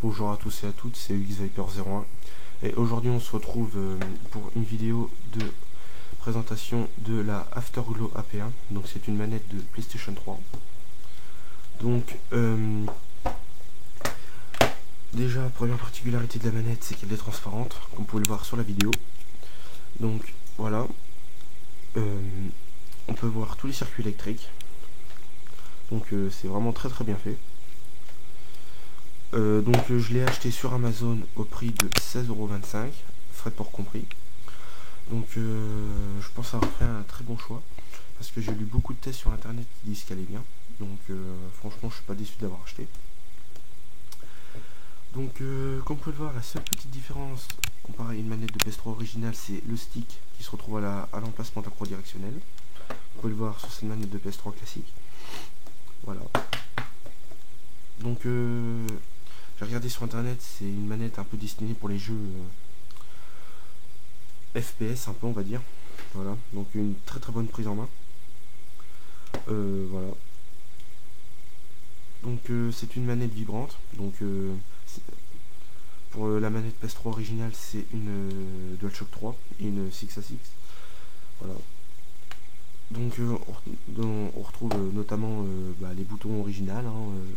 Bonjour à tous et à toutes, c'est UXViper01 et aujourd'hui on se retrouve pour une vidéo de présentation de la Afterglow AP1. Donc c'est une manette de PlayStation 3. Donc déjà, première particularité de la manette, c'est qu'elle est transparente, comme vous pouvez le voir sur la vidéo. Donc voilà, on peut voir tous les circuits électriques. Donc c'est vraiment très bien fait. Je l'ai acheté sur Amazon au prix de 16,25 €, frais de port compris. Donc je pense avoir fait un très bon choix, parce que j'ai lu beaucoup de tests sur internet qui disent qu'elle est bien. Donc franchement je suis pas déçu de l'avoir acheté. Donc comme vous pouvez le voir, la seule petite différence comparée à une manette de PS3 originale, c'est le stick qui se retrouve à l'emplacement de la croix directionnelle. Vous pouvez le voir sur cette manette de PS3 classique. Voilà. Donc j'ai regardé sur internet, c'est une manette un peu destinée pour les jeux FPS un peu, on va dire. Voilà, donc une très bonne prise en main. Voilà. Donc c'est une manette vibrante. Donc pour la manette PS3 originale, c'est une DualShock 3 et une 6A6. Voilà. Donc on retrouve notamment les boutons originales,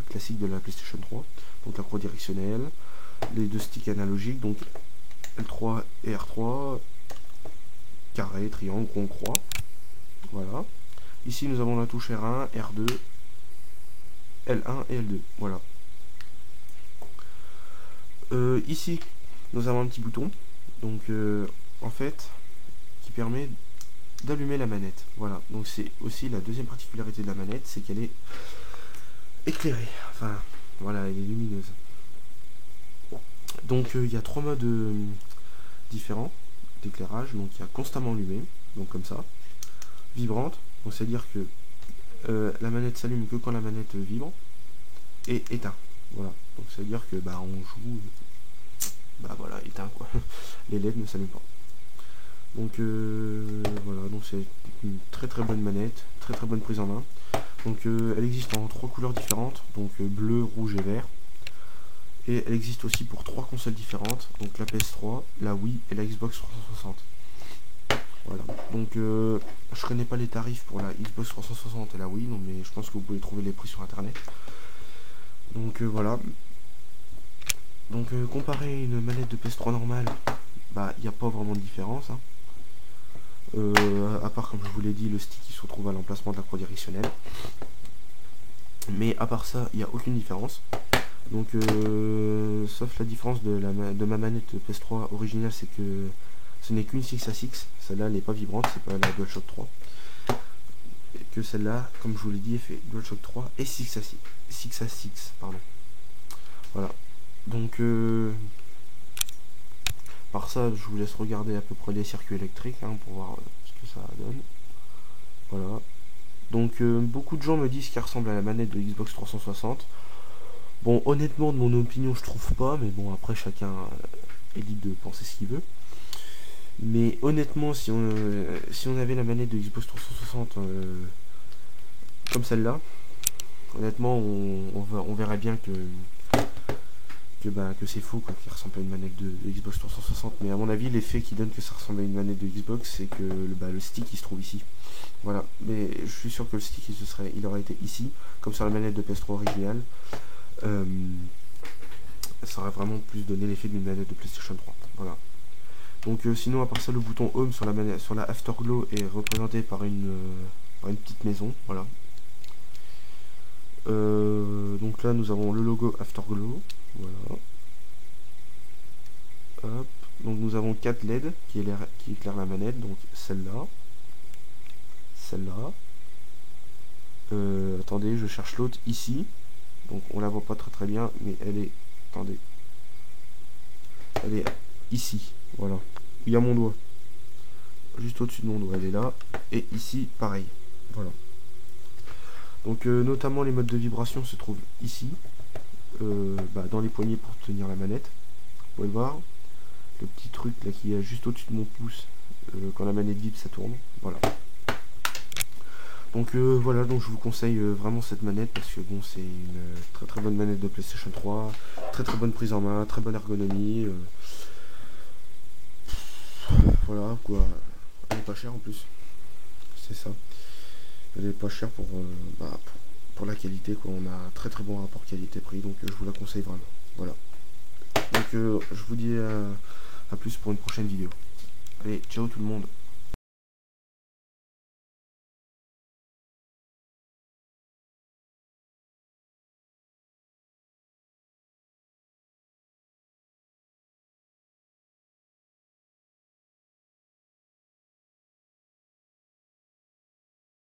classiques de la PlayStation 3. Donc la croix directionnelle, les deux sticks analogiques, donc L3 et R3, carré, triangle, rond, croix. Voilà. Ici nous avons la touche R1, R2, L1 et L2. Voilà. Ici nous avons un petit bouton, donc en fait, qui permet d'allumer la manette. Voilà. Donc c'est aussi la deuxième particularité de la manette, c'est qu'elle est éclairée. Enfin, voilà, elle est lumineuse. Donc il y a trois modes différents d'éclairage. Donc il y a constamment allumé, donc comme ça, vibrante, donc c'est à dire que la manette s'allume que quand la manette vibre, et éteint. Voilà, donc c'est à dire que on joue, voilà, éteint quoi. Les LED ne s'allument pas. Donc voilà, donc c'est une très bonne manette, très bonne prise en main. Donc elle existe en trois couleurs différentes, donc bleu, rouge et vert. Et elle existe aussi pour trois consoles différentes, donc la PS3, la Wii et la Xbox 360. Voilà, donc je connais pas les tarifs pour la Xbox 360 et la Wii, non, mais je pense que vous pouvez trouver les prix sur internet. Donc voilà. Donc comparé à une manette de PS3 normale, il n'y a pas vraiment de différence. À part, comme je vous l'ai dit, le stick qui se retrouve à l'emplacement de la croix directionnelle. Mais à part ça, il n'y a aucune différence. Donc sauf la différence de ma manette PS3 originale, c'est que ce n'est qu'une 6A6, celle-là elle n'est pas vibrante, c'est pas la DualShock 3. Et que celle-là, comme je vous l'ai dit, elle fait DualShock 3 et 6A6, pardon. Voilà. Donc par ça, je vous laisse regarder à peu près les circuits électriques pour voir ce que ça donne. Voilà. Donc beaucoup de gens me disent qu'elle ressemble à la manette de Xbox 360. Bon, honnêtement, de mon opinion, je trouve pas, mais bon, après, chacun est libre de penser ce qu'il veut. Mais honnêtement, si on avait la manette de Xbox 360 comme celle-là, honnêtement, on verrait bien que c'est faux, quoi, qu'il ressemble à une manette de Xbox 360. Mais à mon avis, l'effet qui donne que ça ressemble à une manette de Xbox, c'est que le stick, il se trouve ici. Voilà, mais je suis sûr que le stick, il aurait été ici, comme sur la manette de PS3 originale. Ça aurait vraiment plus donné l'effet d'une manette de PlayStation 3. Voilà. Donc sinon, à part ça, le bouton Home sur la Afterglow est représenté par une petite maison. Voilà. Donc là, nous avons le logo Afterglow. Voilà. Hop. Donc nous avons 4 LED qui éclairent la manette. Donc celle-là. Celle-là. Attendez, je cherche l'autre ici. Donc on la voit pas très bien, mais elle est... Attendez. Elle est ici, voilà. Il y a mon doigt. Juste au-dessus de mon doigt, elle est là. Et ici, pareil. Voilà. Donc notamment les modes de vibration se trouvent ici. Dans les poignées pour tenir la manette. Vous pouvez le voir. Le petit truc là qui est juste au-dessus de mon pouce. Quand la manette vibre, ça tourne. Voilà. Donc voilà, donc je vous conseille vraiment cette manette parce que bon, c'est une très très bonne manette de PlayStation 3, très très bonne prise en main, très bonne ergonomie. Voilà quoi, elle est pas chère en plus, c'est ça. Elle est pas chère pour la qualité quoi. On a un très très bon rapport qualité-prix, donc je vous la conseille vraiment. Voilà. Donc je vous dis à plus pour une prochaine vidéo. Allez, ciao tout le monde.